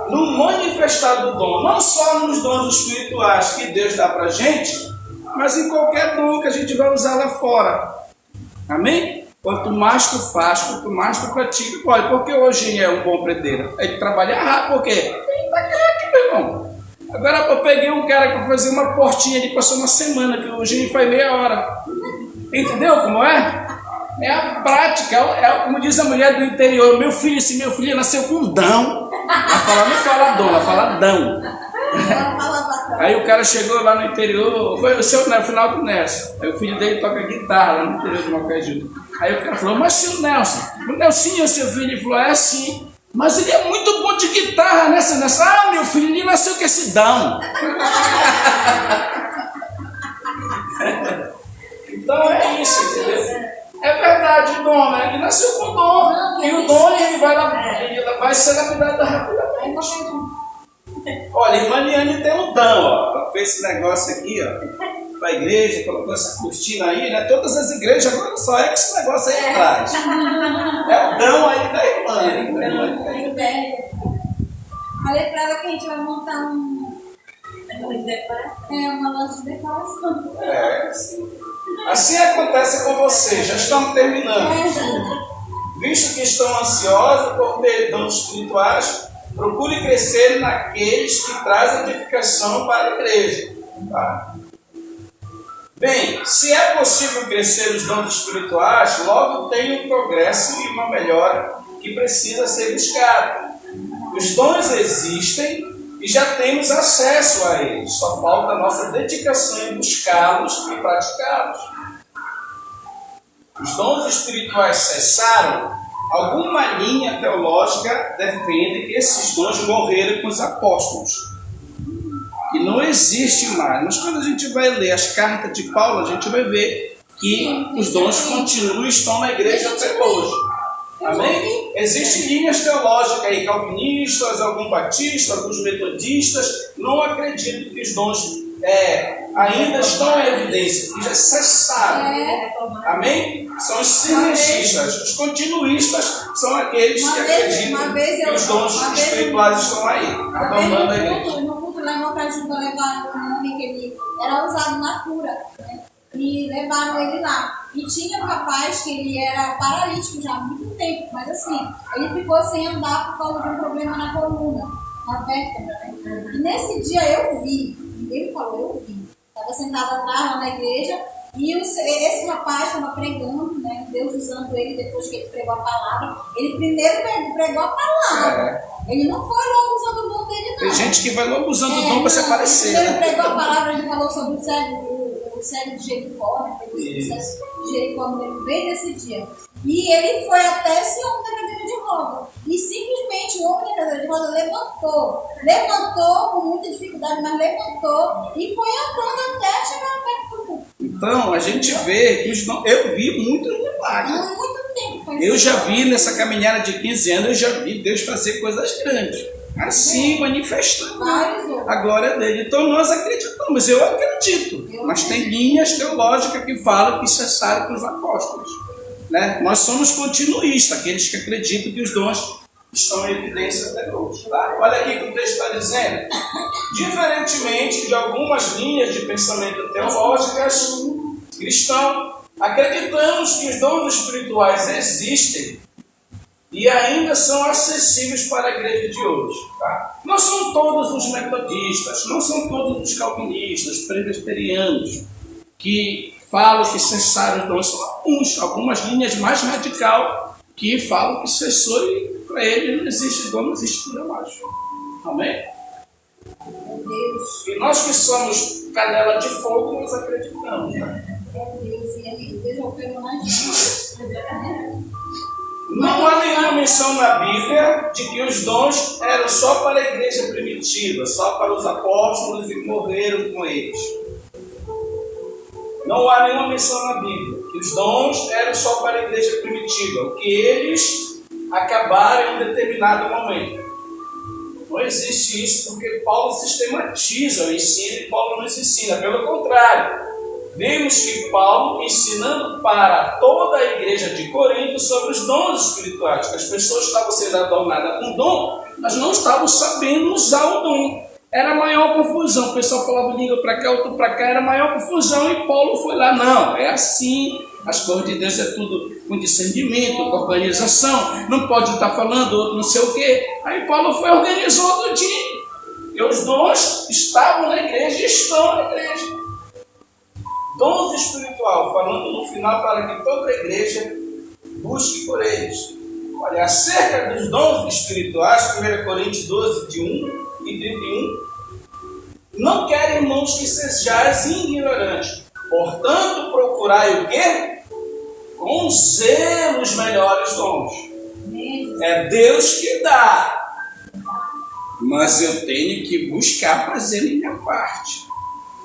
A: no manifestar do dom, não só nos dons espirituais que Deus dá para a gente, mas em qualquer dom que a gente vai usar lá fora. Amém? Quanto mais tu faz, quanto mais tu pratica. Olha, porque hoje é um bom preteiro? Ele trabalha rápido, por quê? Ele tá craque, meu irmão. Agora eu peguei um cara para fazer uma portinha, ele passou uma semana, que hoje faz meia hora. Entendeu como é? É a prática, como diz a mulher do interior, meu filho nasceu com um dão. Ela fala, não fala dom, ela fala dão. Aí o cara chegou lá no interior, foi o seu final do Nelson. Aí o filho dele toca guitarra lá no interior de Mocaju. Aí o cara falou, mas seu Nelson, o Nelson é seu filho? Ele falou, é sim. Mas ele é muito bom de guitarra, né, seu Nelson? Ah, meu filho, ele nasceu com esse dão. Então é isso, entendeu? É verdade, o dom, né? Ele nasceu com dom. E o dom ele vai ser lapidado rapidamente. Olha, irmã Liane tem um dom, ó. Ela fez esse negócio aqui, ó. Para a igreja, colocou essa cortina aí, né? Todas as igrejas, agora só é que esse negócio aí atrás. É o dom aí da irmã.
B: Falei para ela que a gente vai montar uma loja de decoração.
A: É, sim. Assim acontece com vocês, já estamos terminando. Visto que estão ansiosos por ter dons espirituais, procure crescer naqueles que trazem edificação para a igreja. Tá? Bem, se é possível crescer os dons espirituais, logo tem um progresso e uma melhora que precisa ser buscado. Os dons existem e já temos acesso a eles, só falta a nossa dedicação em buscá-los e praticá-los. Os dons espirituais cessaram, alguma linha teológica defende que esses dons morreram com os apóstolos. E não existe mais. Mas quando a gente vai ler as cartas de Paulo, a gente vai ver que os dons continuam e estão na igreja até hoje. Amém? Existem linhas teológicas aí, calvinistas, alguns batistas, alguns metodistas, não acreditam que os dons ainda estão em evidência, que já cessaram. Amém? São os sinergistas. Os continuistas são aqueles que acreditam que os dons espirituais estão aí, adornando a igreja.
B: No culto levou para ajuda levar um homem que ele era usado na cura, né? E levaram ele lá. E tinha um rapaz que ele era paralítico já há muito tempo, mas assim, ele ficou sem andar por causa de um problema na coluna, na vértebra, né? E nesse dia eu vi, ele falou, eu vi. Estava sentado atrás lá na igreja e esse rapaz estava pregando, né? Deus usando ele depois que ele pregou a palavra. Ele primeiro pregou a palavra. Ele não foi logo usando o dom dele, não.
A: Tem gente que vai logo usando o dom para se aparecer.
B: Ele pregou a palavra, ele falou sobre o cego de Jericó, né? Teve o sucesso de Jericó bem nesse dia. E ele foi até esse homem da cadeira de roda. E simplesmente o homem da cadeira de roda levantou com muita dificuldade, mas levantou e foi andando até chegar perto do culto.
A: Então, a gente vê que eu vi muito milagre.
B: Há muito tempo.
A: Eu já vi nessa caminhada de 15 anos, eu já vi Deus fazer coisas grandes. Assim, manifestando a glória dele. Então nós acreditamos, eu acredito. Mas tem linhas teológicas que falam que cessaram com os apóstolos. Né? Nós somos continuistas, aqueles que acreditam que os dons estão em evidência até hoje. Tá? Olha aqui o que o texto está dizendo. Diferentemente de algumas linhas de pensamento teológicas cristãos, acreditamos que os dons espirituais existem e ainda são acessíveis para a igreja de hoje. Tá? Não são todos os metodistas, não são todos os calvinistas, presbiterianos, que falam que cessaram os dons. São algumas linhas mais radicais que falam que cessou e para ele não existe dom, não existe cura mais. Amém? E nós que somos canela de fogo, nós acreditamos. Né? Não há nenhuma menção na Bíblia de que os dons eram só para a igreja primitiva, só para os apóstolos e que morreram com eles. Não há nenhuma menção na Bíblia que os dons eram só para a igreja primitiva, que eles acabaram em determinado momento. Não existe isso porque Paulo sistematiza o ensino e Paulo nos ensina. Pelo contrário, vemos que Paulo ensinando para toda a igreja de Corinto sobre os dons espirituais, que as pessoas estavam sendo adornadas com dom, mas não estavam sabendo usar o dom. Era a maior confusão. O pessoal falava língua para cá, outro para cá, era a maior confusão. E Paulo foi lá, não, é assim. As coisas de Deus é tudo com discernimento, com organização. Não pode estar falando, outro não sei o quê. Aí Paulo foi organizou tudinho. E os dons estavam na igreja e estão na igreja. Dons espiritual, falando no final para que toda a igreja busque por eles. Olha, acerca dos dons espirituais, 1 Coríntios 12, de 1 e 31, não quero, irmãos, que sejais ignorantes. Portanto, procurai o quê? Com zelo os melhores dons. É Deus que dá. Mas eu tenho que buscar fazer a minha parte.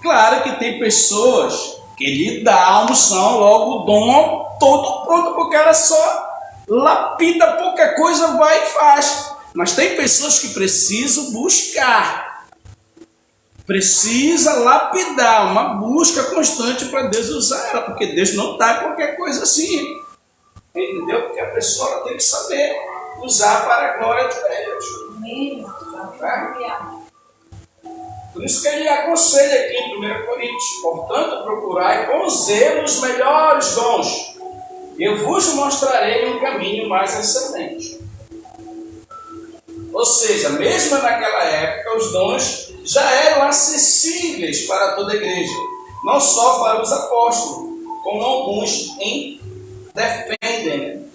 A: Claro que tem pessoas que lhe dá a unção, logo o dom todo pronto, porque o cara só lapida pouca coisa, vai e faz. Mas tem pessoas que precisam buscar, precisa lapidar, uma busca constante para Deus usar ela, porque Deus não dá qualquer coisa assim, entendeu? Porque a pessoa tem que saber usar para a glória de Deus. Tá? Por isso que ele aconselha aqui em 1 Coríntios: portanto, procurai com zelo os melhores dons, eu vos mostrarei um caminho mais excelente. Ou seja, mesmo naquela época, os dons já eram acessíveis para toda a igreja, não só para os apóstolos, como alguns defendem.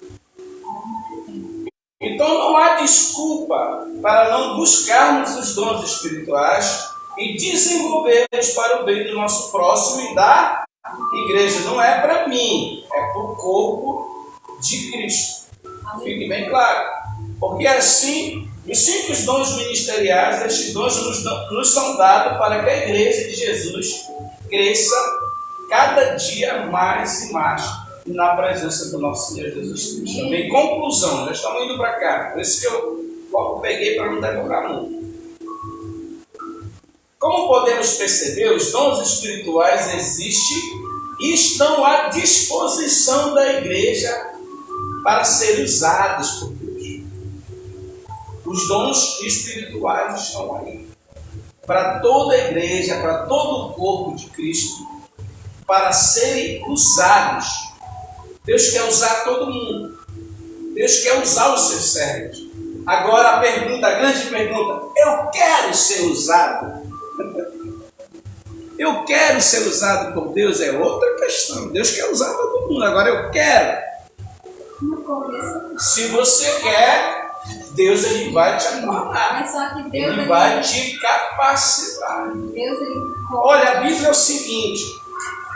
A: Então não há desculpa para não buscarmos os dons espirituais e desenvolvê-los para o bem do nosso próximo e da igreja. Não é para mim, é para o corpo de Cristo. Fique bem claro. Porque assim, os 5 dons ministeriais, estes dons nos são dados para que a igreja de Jesus cresça cada dia mais e mais na presença do nosso Senhor Jesus Cristo. Em conclusão, já estamos indo para cá. Por isso que eu peguei para não demorar muito. Como podemos perceber, os dons espirituais existem e estão à disposição da igreja para serem usados por Deus. Os dons espirituais estão aí para toda a igreja, para todo o corpo de Cristo, para serem usados. Deus quer usar todo mundo. Deus quer usar os seus servos. Agora a grande pergunta: eu quero ser usado? Eu quero ser usado por Deus? É outra questão. Deus quer usar todo mundo. Agora eu quero. Se você quer, Deus ele vai te anotar. Ele vai te capacitar. Olha, a Bíblia é o seguinte.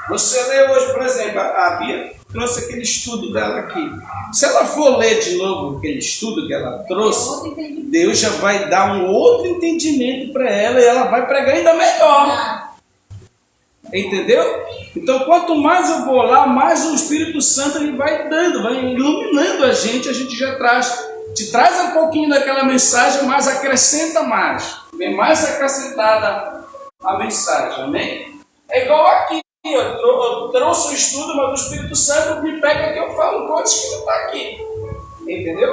A: Você lê hoje, por exemplo, a Bíblia trouxe aquele estudo dela aqui. Se ela for ler de novo aquele estudo que ela trouxe, Deus já vai dar um outro entendimento para ela e ela vai pregar ainda melhor. Entendeu? Então, quanto mais eu vou lá, mais o Espírito Santo ele vai dando, vai iluminando a gente já te traz um pouquinho daquela mensagem, mas acrescenta mais. Vem mais acrescentada a mensagem, amém? É igual aqui, eu trouxe o estudo, mas o Espírito Santo me pega que eu falo coisas que não está aqui. Entendeu?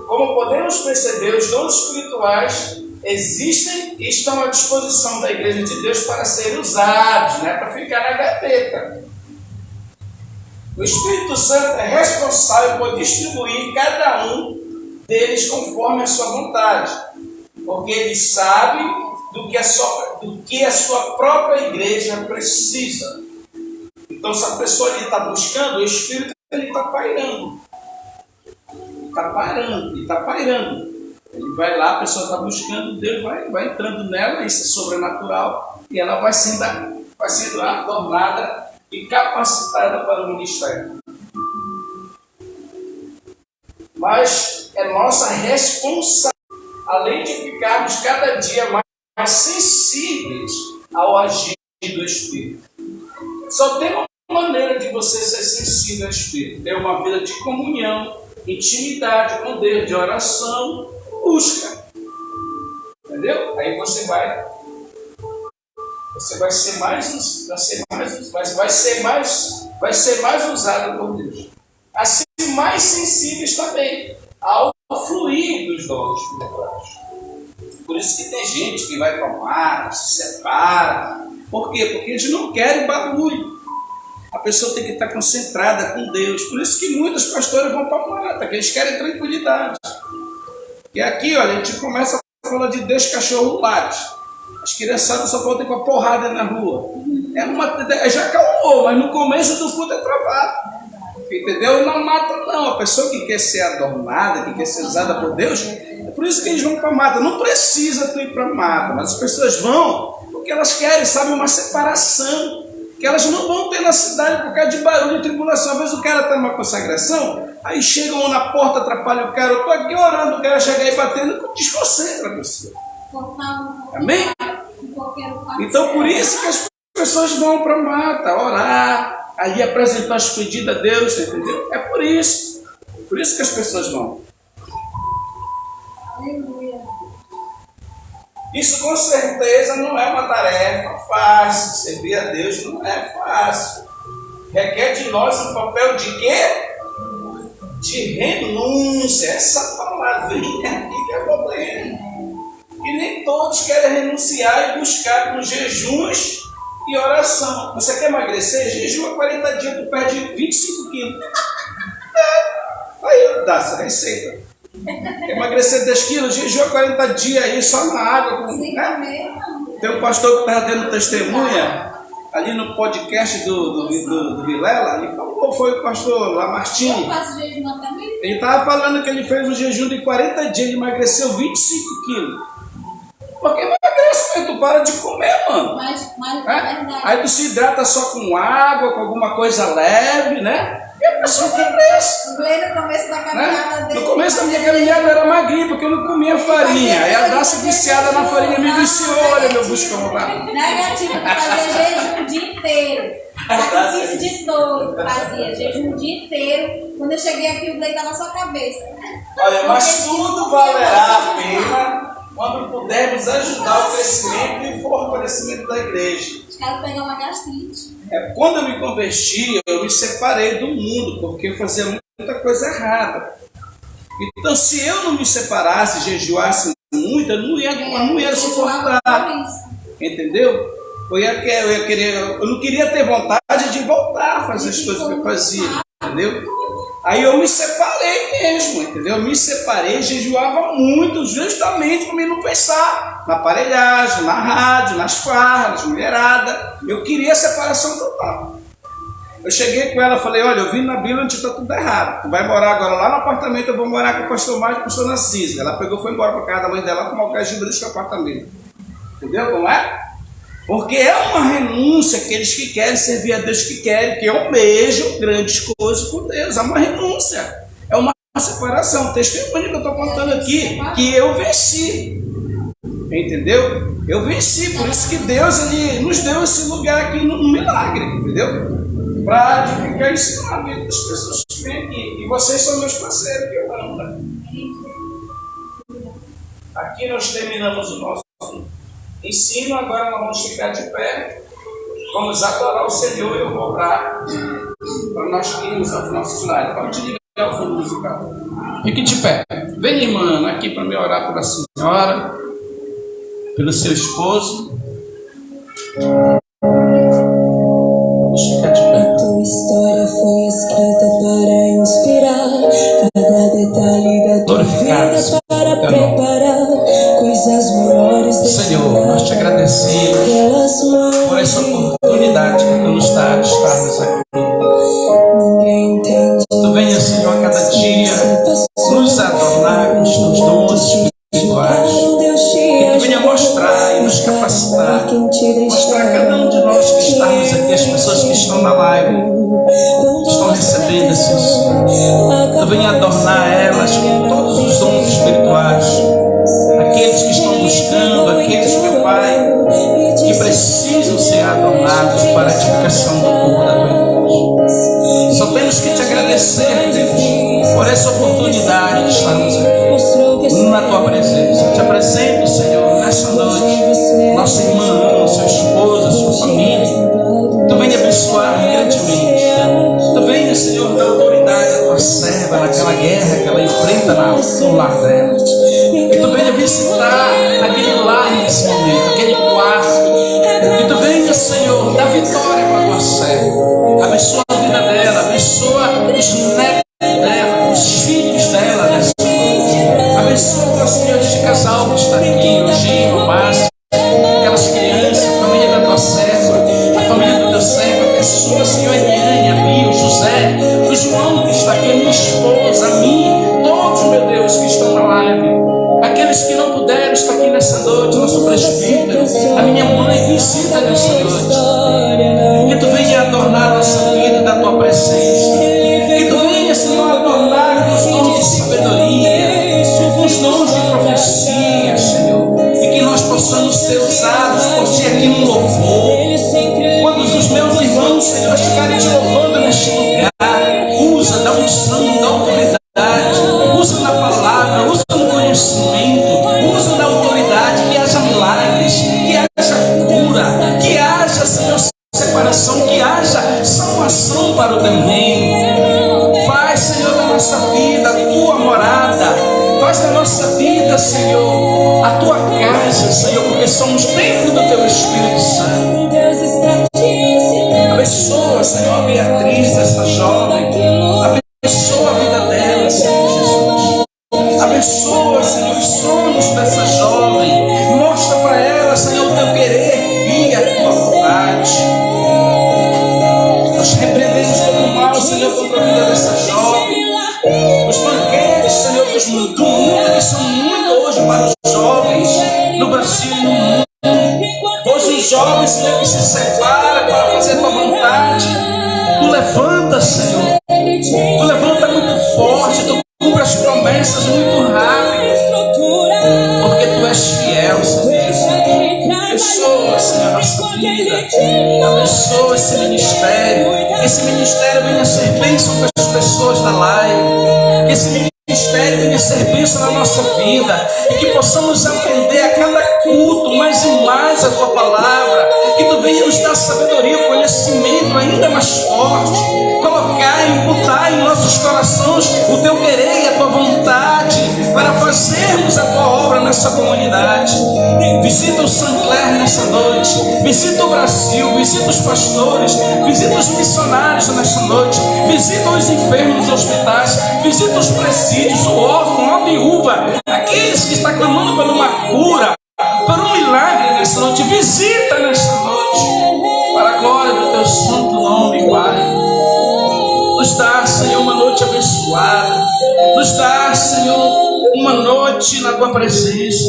A: Como podemos perceber, os dons espirituais existem e estão à disposição da Igreja de Deus para serem usados, não é para ficar na gaveta. O Espírito Santo é responsável por distribuir cada um deles conforme a sua vontade. Porque ele sabe do que a sua própria igreja precisa. Então, se a pessoa está buscando, o Espírito está pairando. Está pairando. Ele vai lá, a pessoa está buscando, Deus vai entrando nela, isso é sobrenatural, e ela vai sendo adornada e capacitada para o ministério. Mas é nossa responsabilidade, além de ficarmos cada dia mais sensíveis ao agir do Espírito. Só tem uma maneira de você ser sensível ao Espírito: ter uma vida de comunhão, intimidade com Deus, de oração, busca. Entendeu? Aí você vai ser mais usado por Deus. Assim, mais sensíveis também ao fluir dos dons espirituais. Por isso que tem gente que vai para o mato, se separa. Por quê? Porque eles não querem barulho. A pessoa tem que estar concentrada com Deus. Por isso que muitos pastores vão para a mata, que eles querem tranquilidade. E aqui, olha, a gente começa a falar de Deus, cachorro late. As criançadas só faltam ir para porrada na rua. Já calmou, mas no começo do culto é travado. Entendeu? E não mata não. A pessoa que quer ser adornada, que quer ser usada por Deus, é por isso que eles vão para a mata. Não precisa tu ir para a mata, mas as pessoas vão porque elas querem, sabe, uma separação. Que elas não vão ter na cidade por causa de barulho e tribulação. Às vezes o cara está numa consagração, aí chegam na porta, atrapalha o cara. Eu estou aqui orando, o cara chega aí batendo, desconcentra a pessoa. Amém? Então por isso que as pessoas vão para a mata, orar, ali apresentar os pedidos a Deus, entendeu? É por isso que as pessoas vão.
B: Aleluia.
A: Isso com certeza não é uma tarefa fácil. Servir a Deus não é fácil. Requer de nós um papel de quê? De renúncia. Essa palavrinha aqui que é problema. E nem todos querem renunciar e buscar com jejuns e oração. Você quer emagrecer? Jejua 40 dias, tu perde 25 quilos. Aí dá essa receita. Quer emagrecer 10 quilos? Jejua 40 dias aí só na água. Né? Tem um pastor que estava dando testemunha ali no podcast do Vilela. Ele falou, foi o pastor Lamartine.
B: Eu faço jejum também?
A: Ele estava falando que ele fez um jejum de 40 dias, ele emagreceu 25 quilos. Porque emagrece, tu para de comer, mano.
B: Mas é verdade.
A: Aí tu se hidrata só com água, com alguma coisa leve, né? E a pessoa emagrece.
B: No começo da caminhada dele.
A: No começo da minha caminhada eu era magrinho, porque eu não comia farinha. Aí a Daça viciada na farinha me viciou, olha meu buscão lá.
B: Negativo, fazer jejum o dia inteiro. Sacrifício de todo, fazia jejum o dia inteiro. Quando eu cheguei aqui, o Blei estava na sua cabeça.
A: Olha, mas tudo valerá a pena quando pudermos ajudar o crescimento e o fortalecimento da igreja.
B: Os caras pegar uma gastrite.
A: Quando eu me converti, eu me separei do mundo, porque eu fazia muita coisa errada. Então, se eu não me separasse, jejuasse muito, eu não ia suportar. Entendeu? Eu não queria ter vontade de voltar a fazer as coisas que eu fazia. Entendeu? Aí eu me separei mesmo, entendeu? Eu me separei, jejuava muito, justamente para mim não pensar na aparelhagem, na rádio, nas farras, nas mulheradas. Eu queria a separação total. Eu cheguei com ela e falei, olha, eu vi na Bíblia onde está tudo errado. Tu vai morar agora lá no apartamento, eu vou morar com o pastor Mário e o pastor Narciso. Ela pegou e foi embora para casa da mãe dela com o Cajiba desse apartamento. Entendeu como é? Porque é uma renúncia, aqueles que querem servir a Deus, que querem, que almejam grandes coisas com Deus. É uma renúncia, é uma separação. O testemunho que eu estou contando aqui, que eu venci. Entendeu? Eu venci, por isso que Deus ele nos deu esse lugar aqui no milagre, entendeu? Para edificar isso na vida das pessoas que vêm aqui. E vocês são meus parceiros, que eu amo. Né? Aqui nós terminamos o nosso ensino, agora nós vamos ficar de pé, vamos adorar o Senhor e eu vou orar para nós irmos aos nossos lares. Pode ligar o fundo musical. Fique de pé. Vem, irmã, aqui para me orar pela senhora, pelo seu esposo. Vamos ficar de pé.
C: Tua história foi escrita para inspirar cada detalhe da tua vida, para preparar coisas
A: Senhor, nós te agradecemos por essa oportunidade que tu nos dá de estarmos aqui. Tu venha, Senhor, a cada dia nos adornar com os teus dons espirituais. Que tu venha mostrar e nos capacitar, mostrar a cada um de nós que estamos aqui, as pessoas que estão na live, que estão recebendo esse ensino. Tu venha adornar elas com todos os dons espirituais. Aqueles que estão buscando, aqueles, meu Pai, que precisam ser adornados para a edificação do corpo da tua igreja. Só temos que te agradecer, Deus, por essa oportunidade de estarmos aqui, na tua presença. Te apresento, Senhor, nessa noite, nossa irmã Ana, seu esposo, a sua família. Tu venha abençoar grandemente. Tu venha, Senhor, dar autoridade à tua serva naquela guerra que ela enfrenta no lar dela. Que tu venha visitar aquele lar nesse momento, aquele quarto. Que tu venha, Senhor, dar vitória para a tua serva. Abençoa a vida dela, abençoa os netos dela, os filhos dela nessa noite. Abençoa, Senhor, este casal que está aqui, hoje, o Márcio, aquelas crianças, a família da tua serva, a família do teu servo. Abençoa, Senhor, a Eliane, a Bia, o José, o João que está aqui, a minha esposa, a mim, todos, meu Deus, que estão na live. Aqueles que não puderam estar aqui nessa noite, nosso presbítero, a minha mãe, visita nessa noite. Que tu venha adornar a nossa vida da tua presença. Que tu venha, Senhor, adornar os dons de sabedoria, os dons de profecia, Senhor. E que nós possamos ser usados por ti aqui no louvor. Quando os meus irmãos, Senhor, estiverem te louvando neste lugar, usa da unção, da autoridade, usa da palavra, usa do conhecimento, usa da autoridade, que haja milagres, que haja cura, que haja, Senhor, separação, que haja salvação para o teu reino. Faz, Senhor, da nossa vida a tua morada. Faz da nossa vida, Senhor, a tua casa, Senhor, porque somos templo do teu Espírito Santo. Abençoa, Senhor, a Beatriz, essa jovem. Abençoa a vida dela, Senhor Jesus. Abençoa, Senhor, os sonhos dessa jovem. Mostra para ela, Senhor, o teu querer e a tua vontade. Nós repreendemos todo o mal, Senhor, contra a vida dessa jovem. Os banquetes, Senhor, do mundo, que são muito hoje para os jovens no Brasil e no mundo. Hoje os jovens, Senhor, que se separam para fazer a tua vontade. Tu levanta, Senhor. Tu levanta muito forte. Tu cumpre as promessas muito rápido. Porque tu és fiel, Senhor. Abençoa, Senhor, a nossa vida. Abençoa esse ministério. Que esse ministério venha ser bênção para as pessoas da live. Que esse ministério venha ser bênção na nossa vida. E que possamos aprender a cada culto mais e mais a tua palavra. Que tu venha nos dar sabedoria, conhecimento ainda mais forte. Colocar e imputar em nossos corações o teu querer e a tua vontade para fazermos a tua obra nessa comunidade. Visita o Sancler nessa noite. Visita o Brasil. Visita os pastores. Visita os missionários nessa noite. Visita os enfermos nos hospitais. Visita os presídios, o órfão, a viúva. Aqueles que estão clamando por uma cura, por um milagre nessa noite. Visita nessa noite. Para a glória do teu santo nome, Pai. Nos dá, Senhor, uma noite abençoada. Nos dá, Senhor, uma noite na tua presença.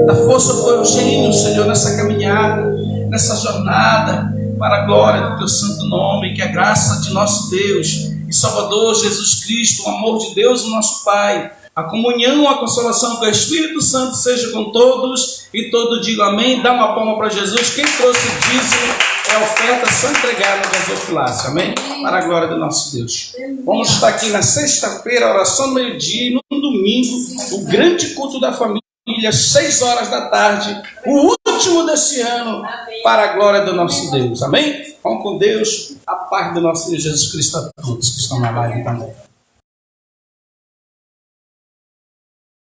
A: Dá força para o Eugênio, Senhor, nessa caminhada, nessa jornada, para a glória do teu santo nome. Que a graça de nosso Deus e Salvador Jesus Cristo, o amor de Deus, o nosso Pai, a comunhão, a consolação do Espírito Santo seja com todos. E todos digam amém. Dá uma palma para Jesus. Quem trouxe o dízimo é oferta, só entregar no gasofilácio, amém? Para a glória do nosso Deus. Vamos estar aqui na sexta-feira, oração do meio-dia, e no domingo, o grande culto da família, 6 horas da tarde, o último desse ano, para a glória do nosso Deus, amém? Vamos com Deus, a paz do nosso Deus Jesus Cristo a todos que estão na live também.